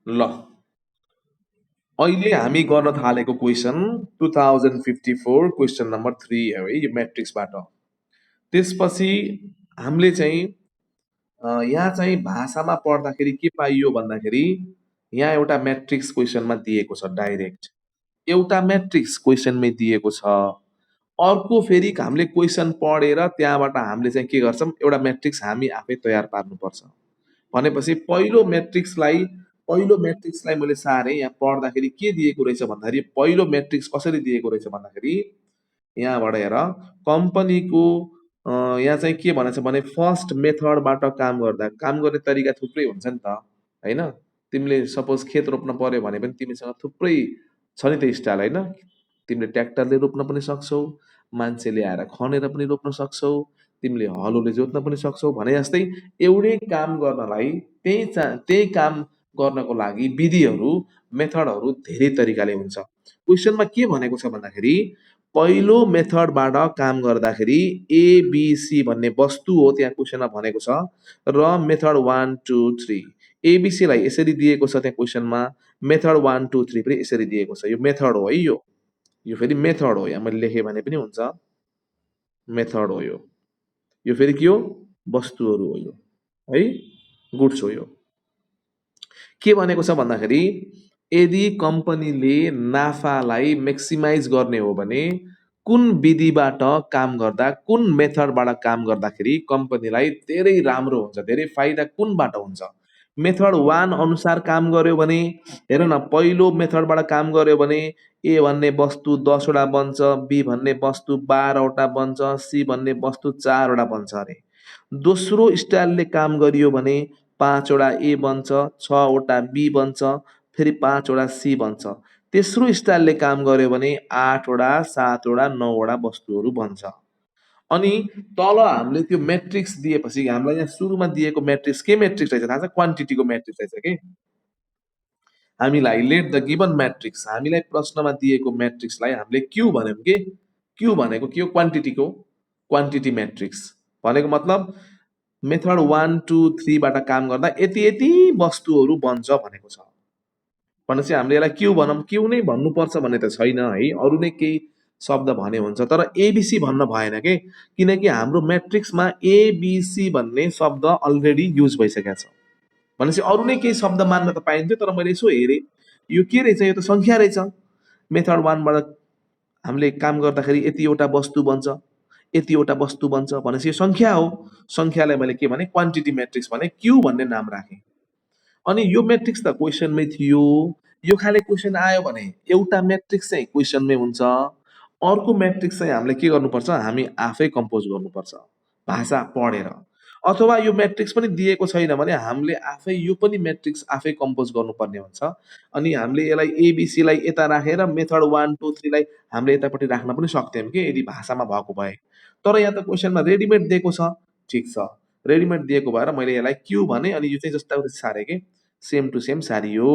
ल अहिले हामी गर्न थालेको क्वेसन 2054 क्वेसन नम्बर 3 हो है यो म्याट्रिक्सबाट। त्यसपछि हामीले चाहिँ यहाँ चाहिँ भाषामा पढ्दाखेरि के पाइयो भन्दाखेरि यहाँ एउटा म्याट्रिक्स क्वेसनमा दिएको छ डाइरेक्ट। एउटा म्याट्रिक्स क्वेसनमै दिएको छ। अर्को फेरि हामीले क्वेसन पढेर त्यहाँबाट हामीले चाहिँ के गर्छौँ एउटा म्याट्रिक्स हामी आफै तयार पार्नुपर्छ। भनेपछि पहिलो म्याट्रिक्सलाई मैले सारेँ। यहाँ पढ्दाखेरि के दिएको रहेछ भन्दाखेरि पहिलो म्याट्रिक्स कसरी दिएको रहेछ भन्दाखेरि यहाँबाट हेर कम्पनीको यहाँ चाहिँ के भनेको छ भने फर्स्ट मेथडबाट काम गर्दा काम गर्ने तरिका थुप्रै हुन्छ नि त होइन। तिमीले सपोज खेत रोप्न पर्यो भने पनि तिमीसँग थुप्रै छ नि त स्टाइल होइन। तिमीले ट्र्याक्टरले रोप्न पनि सक्छौ, मान्छेले आएर खनेर पनि रोप्न सक्छौ, तिमीले हलोले जोत्न पनि सक्छौ भने जस्तै एउटै काम गर्नलाई त्यही काम गर्नको लागि विधिहरू मेथडहरू धेरै तरिकाले हुन्छ। क्वेसनमा के भनेको छ भन्दाखेरि पहिलो मेथडबाट काम गर्दाखेरि एबिसी भन्ने वस्तु हो त्यहाँ क्वेसनमा भनेको छ र मेथड 1 2 3 एबिसीलाई यसरी दिएको छ त्यहाँ क्वेसनमा। मेथड 1 2 3 पनि यसरी दिएको छ। यो मेथड हो है। यो फेरि मेथड हो। यहाँ मैले लेखेँ भने पनि हुन्छ। मेथड हो यो फेरि के हो वस्तुहरू हो यो है। गुड्स हो यो। के भनेको छ भन्दाखेरि यदि कम्पनीले नाफालाई मैक्सिमाइज गर्ने हो भने कुन विधिबाट काम गर्दा कुन मेथडबाट काम गर्दाखेरि कम्पनीलाई धेरै राम्रो हुन्छ, धेरै फाइदा कुनबाट हुन्छ। मेथड 1 अनुसार काम गर्यो भने हेर न पहिलो मेथडबाट काम गर्यो भने ए भन्ने वस्तु 10 वटा बन्छ, बी भन्ने वस्तु 12 वटा बन्छ, सी भन्ने वस्तु 4 वटा बन्छ अरे। दोस्रो स्टाइलले काम गरियो भने 5 वटा ए बन्छ, 6 वटा बी बन्छ, फेरि 5 वटा सी बन्छ। तेस्रो स्टाइलले काम गर्यो भने 8 वटा 7 वटा 9 वटा वस्तुहरू बन्छ। अनि तल हामीले त्यो म्याट्रिक्स दिएपछि हामीलाई यहाँ सुरुमा दिएको म्याट्रिक्स के म्याट्रिक्स रहेछ थाहा छ? क्वान्टिटीको म्याट्रिक्स रहेछ कि हामीलाई लेट द गिभन म्याट्रिक्स हामीलाई प्रश्नमा दिएको म्याट्रिक्सलाई हामीले क्यू भन्यौँ कि क्यू भनेको के हो? क्वान्टिटीको क्वान्टिटी म्याट्रिक्स भनेको मतलब मेथड 1 2 3 बाट काम गर्दा यति यति वस्तुहरू बन्छ भनेको छ। भनेपछि हामीले यसलाई क्यू भनौँ। क्यू नै भन्नुपर्छ भन्ने त छैन है। अरू नै केही शब्द भने हुन्छ तर एबिसी भन्न भएन के किनकि हाम्रो म्याट्रिक्समा एबिसी भन्ने शब्द अलरेडी युज भइसकेको छ। भनेपछि अरू नै केही शब्द मान्न त पाइन्थ्यो तर मैले यसो हेरेँ यो के रहेछ? यो त सङ्ख्या रहेछ। मेथड 1 बाट हामीले काम गर्दाखेरि यतिवटा वस्तु बन्छ, यतिवटा वस्तु बन्छ भनेपछि यो सङ्ख्या हो। सङ्ख्यालाई मैले के भने क्वान्टिटी म्याट्रिक्स भने क्यू भन्ने नाम राखेँ। अनि यो म्याट्रिक्स त क्वेसनमै थियो। यो खाले क्वेसन आयो भने एउटा म्याट्रिक्स चाहिँ क्वेसनमै हुन्छ। अर्को म्याट्रिक्स चाहिँ हामीले के गर्नुपर्छ? हामी आफै कम्पोज गर्नुपर्छ भाषा पढेर। अथवा यो म्याट्रिक्स पनि दिएको छैन भने हामीले आफै यो पनि म्याट्रिक्स आफै कम्पोज गर्नुपर्ने हुन्छ। अनि हामीले यसलाई एबिसीलाई यता राखेर मेथड 1 2 3 लाई हामीले यतापट्टि राख्न पनि सक्थ्यौँ कि यदि भाषामा भएको भए। तर यहाँ त क्वेसनमा रेडिमेड दिएको छ। ठिक छ, रेडिमेड दिएको भएर मैले यसलाई क्यू भने अनि यो चाहिँ जस्ता सारेँ कि सेम टु सेम सारियो।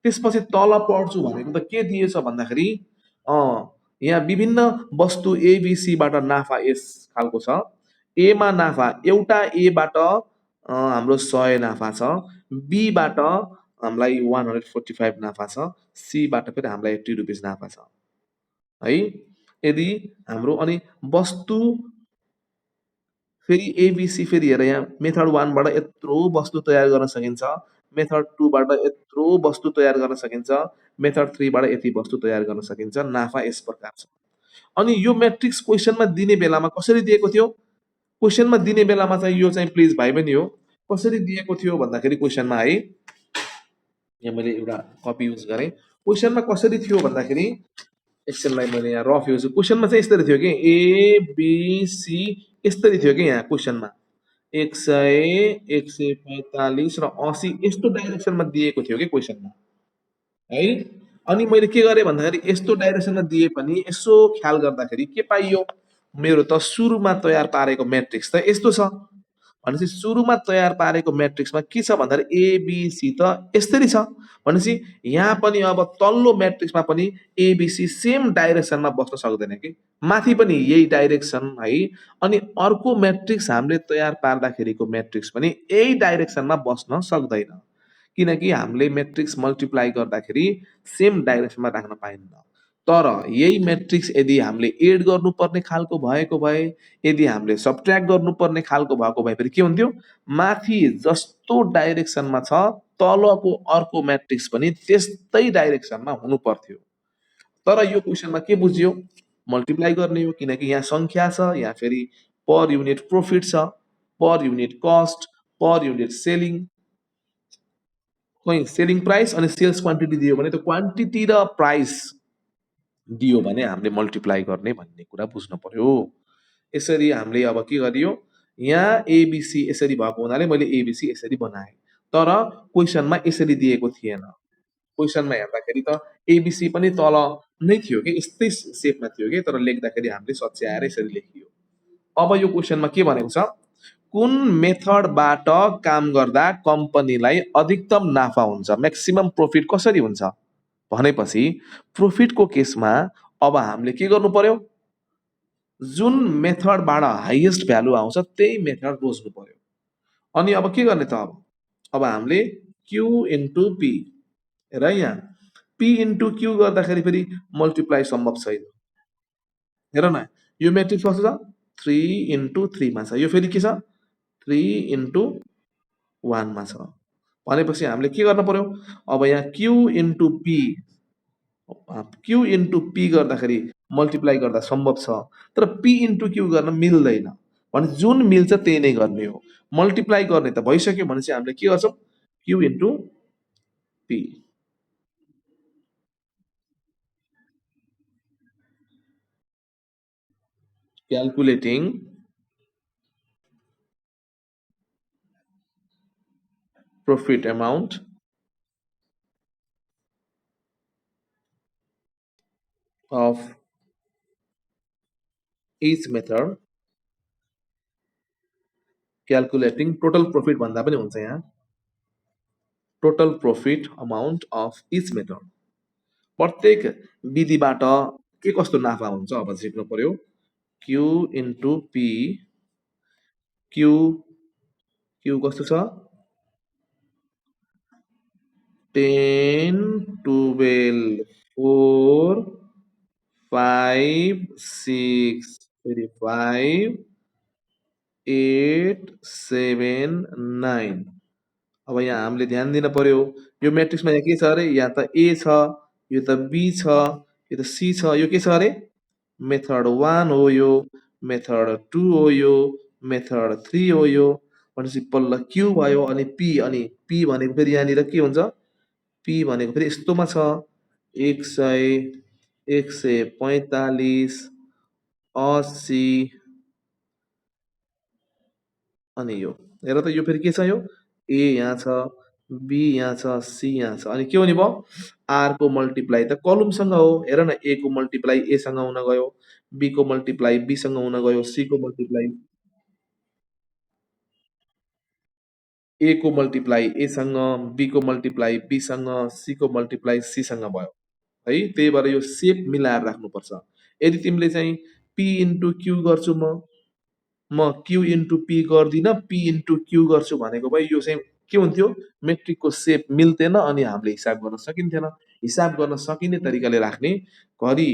त्यसपछि तल पढ्छु भनेको त के दिएछ भन्दाखेरि यहाँ विभिन्न वस्तु एबिसीबाट नाफा यस खालको छ। एमा नाफा एउटा एबाट हाम्रो 100 नाफा छ, बीबाट हामीलाई 145 नाफा छ, सीबाट फेरि हामीलाई 80 रुपिस नाफा छ है। यदि हाम्रो अनि वस्तु फेरि एबिसी फेरि हेर यहाँ मेथड 1 बाट यत्रो वस्तु तयार गर्न सकिन्छ, मेथड 2 बाट यत्रो वस्तु तयार गर्न सकिन्छ, मेथड 3 बाट यति वस्तु तयार गर्न सकिन्छ। नाफा यस प्रकार छ। अनि यो म्याट्रिक्स क्वेसनमा दिने बेलामा कसरी दिएको थियो? क्वेसनमा दिने बेलामा चाहिँ यो चाहिँ प्लिज भाइ बहिनी हो कसरी दिएको थियो भन्दाखेरि क्वेसनमा है यहाँ मैले एउटा कपी युज गरेँ। क्वेसनमा कसरी थियो भन्दाखेरि एकछिनलाई मैले यहाँ रफ युज क्वेसनमा चाहिँ यस्तरी थियो कि एबिसी यस्तरी थियो कि यहाँ क्वेसनमा 100 145 र 80 यस्तो डाइरेक्सनमा दिएको थियो कि क्वेसनमा है। अनि मैले के गरेँ भन्दाखेरि यस्तो डाइरेक्सनमा दिए पनि यसो ख्याल गर्दाखेरि के पाइयो? मेरो त सुरुमा तयार पारेको म्याट्रिक्स त यस्तो छ। भनेपछि सुरुमा तयार पारेको म्याट्रिक्समा के छ भन्दाखेरि एबिसी त यसरी छ। भनेपछि यहाँ पनि अब तल्लो म्याट्रिक्समा पनि एबिसी सेम डाइरेक्सनमा बस्न सक्दैन कि माथि पनि यही डाइरेक्सन है। अनि अर्को म्याट्रिक्स हामीले तयार पार्दाखेरिको म्याट्रिक्स पनि यही डाइरेक्सनमा बस्न सक्दैन किनकि हामीले म्याट्रिक्स मल्टिप्लाई गर्दाखेरि सेम डाइरेक्सनमा राख्न पाइन्न। तर यही म्याट्रिक्स यदि हामीले एड गर्नुपर्ने खालको भएको भए, यदि हामीले सब्ट्र्याक्ट गर्नुपर्ने खालको भएको भए फेरि के हुन्थ्यो? माथि जस्तो डाइरेक्सनमा छ, तलको अर्को म्याट्रिक्स पनि त्यस्तै डाइरेक्सनमा हुनु पर्थ्यो। तर यो क्वेसनमा के बुझ्यो? मल्टिप्लाई गर्ने हो, किनकि यहाँ सङ्ख्या छ, यहाँ फेरि पर युनिट प्रोफिट छ, per unit cost, per unit selling, कहीँ सेलिङ प्राइस अनि सेल्स क्वान्टिटी दियो भने त्यो क्वान्टिटी र प्राइस दियो भने हामीले मल्टिप्लाई गर्ने भन्ने कुरा बुझ्नु पर्यो। यसरी हामीले अब के गरियो? यहाँ एबिसी यसरी भएको हुनाले मैले एबिसी यसरी बनाएँ। तर क्वेसनमा यसरी दिएको थिएन। क्वेसनमा हेर्दाखेरि त एबिसी पनि तल नै थियो कि यस्तै सेपमा थियो कि, तर लेख्दाखेरि हामीले सच्याएर यसरी लेखियो। अब यो क्वेसनमा के भनेको छ? कुन मेथडबाट काम गर्दा कम्पनीलाई अधिकतम नाफा हुन्छ, म्याक्सिमम प्रोफिट कसरी हुन्छ भनेपछि प्रोफिटको केसमा अब हामीले के गर्नु पर्यो? जुन मेथडबाट हाइएस्ट भ्यालु आउँछ त्यही मेथड रोज्नु पर्यो। अनि अब के गर्ने त अब हामीले क्यु इन्टु पी, हेर यहाँ पी इन्टु क्यु गर्दाखेरि फेरि मल्टिप्लाई सम्भव छैन। हेर न, यो म्याट्रिक्स कस्तो छ? 3 इन्टु 3 मा छ। यो फेरि के छ? 3 इन्टु 1 मा छ। भनेपछि हामीले के गर्न पर्यो? अब यहाँ क्यु इन्टु पी गर्दाखेरि मल्टिप्लाई गर्दा सम्भव छ, तर पी इन्टु क्यु गर्न मिल्दैन। भने जुन मिल्छ त्यही नै गर्ने हो। मल्टिप्लाई गर्ने त भइसक्यो भनेपछि हामीले के गर्छौँ? Q into P. Calculating profit amount of each method, calculating total profit भन्दा पनि हुन्छ यहाँ, total profit amount of each method, प्रत्येक विधिबाट के कस्तो नाफा हुन्छ अब सिक्नु पर्यो। Q into P, Q Q कस्तो छ? 10, 12, 4, 5, 6, फेरि 5, 8, 7, 9। अब यहाँ हामीले ध्यान दिन पर्यो। यो म्याट्रिक्समा यहाँ के छ अरे? यहाँ त ए छ, यो त बी छ, यो त सी छ, यो के छ अरे? मेथड 1 हो यो, मेथड 2 हो यो, मेथड 3 हो यो। भनेपछि पल्ल क्यु भयो अनि पी भनेको फेरि यहाँनिर के हुन्छ? पी भनेको फेरि यस्तोमा छ, 100, 145, 80 अनि यो हेर त, यो फेरि के छ? यो ए यहाँ छ, बी यहाँ छ, सी यहाँ छ, अनि के हुने भयो? आर को मल्टिप्लाई त कलमसँग हो। हेर न, ए को मल्टिप्लाई ए सँग हुन गयो, बी को मल्टिप्लाई बी सँग हुन गयो, सी को मल्टिप्लाई ए को मल्टिप्लाई ए सँग, बी को मल्टिप्लाई बी सँग, सी को मल्टिप्लाई सी सँग भयो है। त्यही भएर यो सेप मिलाएर राख्नुपर्छ। यदि तिमीले चाहिँ पी इन्टु क्यु गर्छु म क्यु इन्टु पी गर्दिनँ, पी इन्टु क्यु गर्छु भनेको भए यो चाहिँ के हुन्थ्यो? मेट्रिकको सेप मिल्थेन अनि हामीले हिसाब गर्न सकिन्थेन। हिसाब गर्न सकिने तरिकाले राख्ने, घरि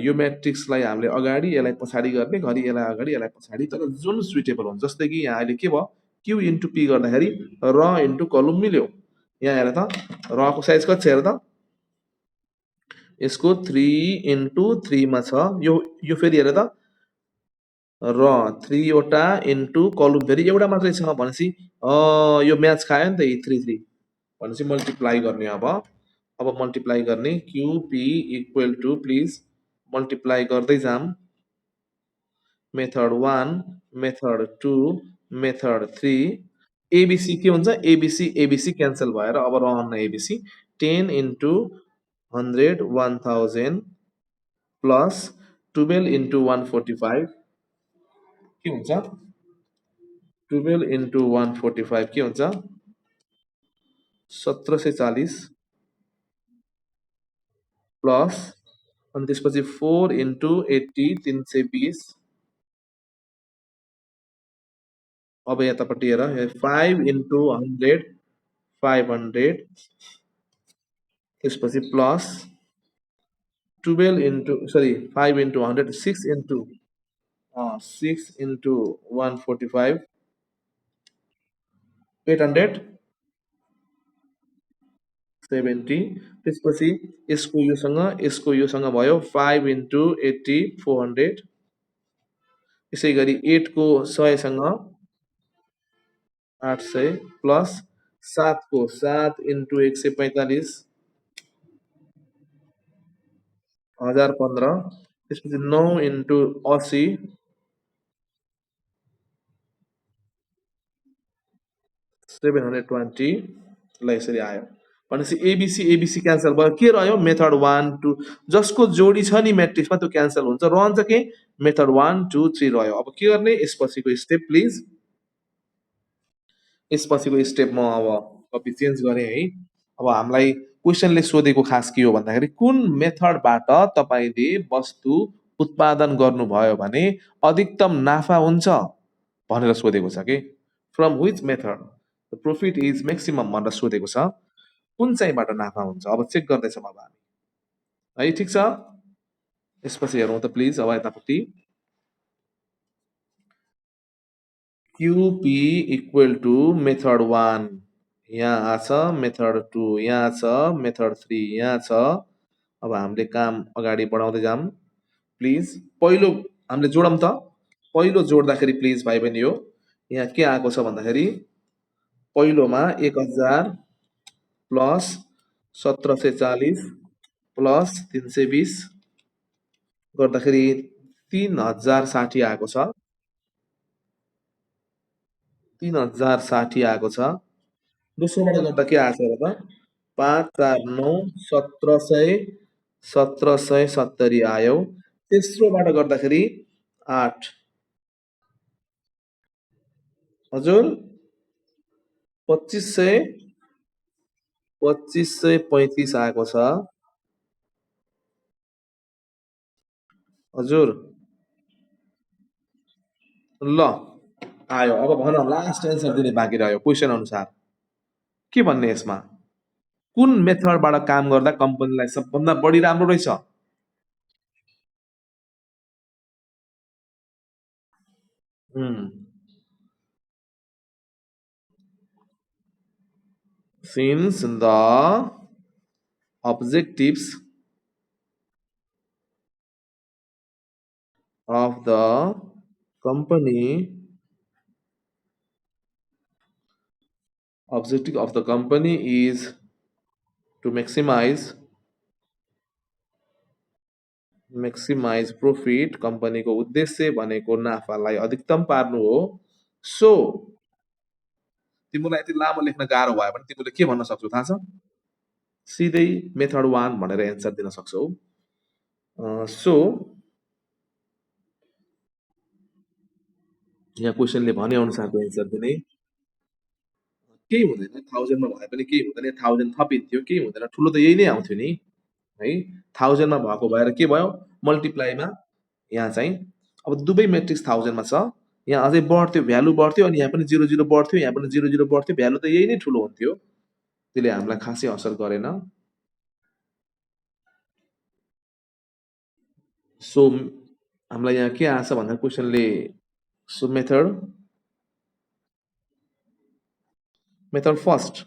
यो म्याट्रिक्सलाई हामीले अगाडि यसलाई पछाडि गर्ने, घरि यसलाई अगाडि यसलाई पछाडि, तर जुन सुइटेबल हुन्छ। जस्तै कि यहाँ अहिले के भयो? क्यु इन्टु पी गर्दाखेरि र इन्टु कलम मिल्यो। यहाँ हेर त, रको साइज कति छ हेर त? यसको 3 इन्टु 3 मा छ। यो फेरि हेर त, र 3 वटा इन्टु कलम फेरि एउटा मात्रै छ भनेपछि यो म्याच खायो नि त, यी 3 3 भनेपछि मल्टिप्लाई गर्ने। अब मल्टिप्लाई गर्ने, क्युपी इक्वल टु, प्लिज मल्टिप्लाई गर्दै जाम, मेथड 1, मेथड 2, मेथड 3, एबिसी के हुन्छ? एबिसी क्यान्सल भएर अब रहन्न एबिसी। 10 इन्टु 100, 1000 प्लस 12 इन्टु 145 के हुन्छ? 12 इन्टु 145 के हुन्छ? 1740 प्लस अनि त्यसपछि 4 इन्टु 80, 320। अब यतापट्टि हेर, 5 इन्टु 100, 500 त्यसपछि plus 12 into sorry 5 into 100 6 into 145 870 त्यसपछि यसको योसँग भयो 5 इन्टु 80 400 यसै गरी 8 को 100सँग 800 प्लस 7 को 7 इन्टु 145 1015 त्यसपछि 9 इन्टु 80 720 ल यसरी आयो भनेपछि एबिसी क्यान्सल भयो के रह्यो मेथड 1 2 जसको जोडी छ नि म्याट्रिक्समा त्यो क्यान्सल हुन्छ रहन्छ के मेथड 1 2 3 रह्यो अब के गर्ने यसपछिको स्टेप प्लिज यसपछिको स्टेप म अब कपी चेन्ज गरेँ है अब हामीलाई क्वेसनले सोधेको खास के हो भन्दाखेरि कुन मेथडबाट तपाईँले वस्तु उत्पादन गर्नुभयो भने अधिकतम नाफा हुन्छ भनेर सोधेको छ के from which method the profit is maximum भनेर सोधेको छ कुन चाहिँबाट नाफा हुन्छ अब चेक गर्दैछौँ अब हामी है ठिक छ यसपछि हेरौँ त प्लिज अब यतापट्टि QP इक्वल टु मेथड 1 यहाँ छ मेथड 2 यहाँ छ मेथड 3 यहाँ छ अब हामीले काम अगाडि बढाउँदै जाम प्लिज पहिलो हामीले जोडौँ त पहिलो जोड्दाखेरि प्लिज भाइ बहिनी हो यहाँ के आएको छ भन्दाखेरि पहिलोमा 1000 प्लस 1740 प्लस 320 गर्दाखेरि 3060 आएको छ 3060 आएको छ दोस्रोबाट गर्दा के आएको छ त 549 1770 आयो तेस्रोबाट गर्दाखेरि 8 हजुर 2535 आएको छ हजुर ल आयो अब भन लास्ट एन्सर दिने बाँकी रह्यो क्वेसन अनुसार के भन्ने यसमा कुन मेथडबाट काम गर्दा कम्पनीलाई सबभन्दा बढी राम्रो रहेछ since the objectives of the company is to maximize profit कम्पनीको उद्देश्य भनेको नाफालाई अधिकतम पार्नु हो सो तिमीलाई यति लामो लेख्न गाह्रो भयो भने तिमीले के भन्न सक्छौ थाहा छ सिधै मेथड 1 भनेर एन्सर दिन सक्छौ सो यहाँ क्वेसनले भने अनुसारको एन्सर दिने केही हुँदैन 1000 मा भए पनि केही हुँदैन 1000 थपिन्थ्यो केही हुँदैन ठुलो त यही नै आउँथ्यो नि है 1000 मा भएको भएर के भयो मल्टिप्लाईमा यहाँ चाहिँ अब दुवै मेट्रिक्स 1000 मा छ यहाँ अझै बढ्थ्यो भ्यालु बढ्थ्यो अनि यहाँ पनि 00 बढ्थ्यो यहाँ पनि 00 बढ्थ्यो भ्यालु त यही नै ठुलो हुन्थ्यो त्यसले हामीलाई खासै असर गरेन सो हामीलाई यहाँ के आछ भन्दा क्वेसनले सो मेथड फर्स्ट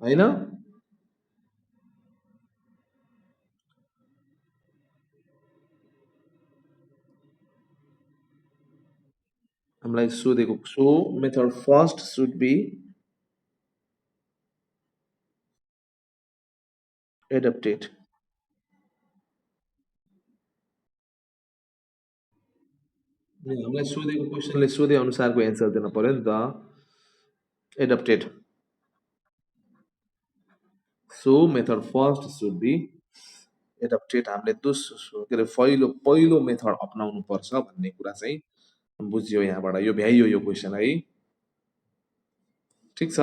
हैन हामीलाई सोधेको so method first should be adopted हामीलाई सोधेको क्वेसनले सोधे अनुसारको एन्सर दिन पर्यो नि त adopted so method first should be adopted हामीले दोस्रो के अरे पहिलो मेथड अपनाउनु पर्छ भन्ने कुरा चाहिँ बुझ्यो यहाँबाट यो भ्याइयो यो क्वेसन है ठिक छ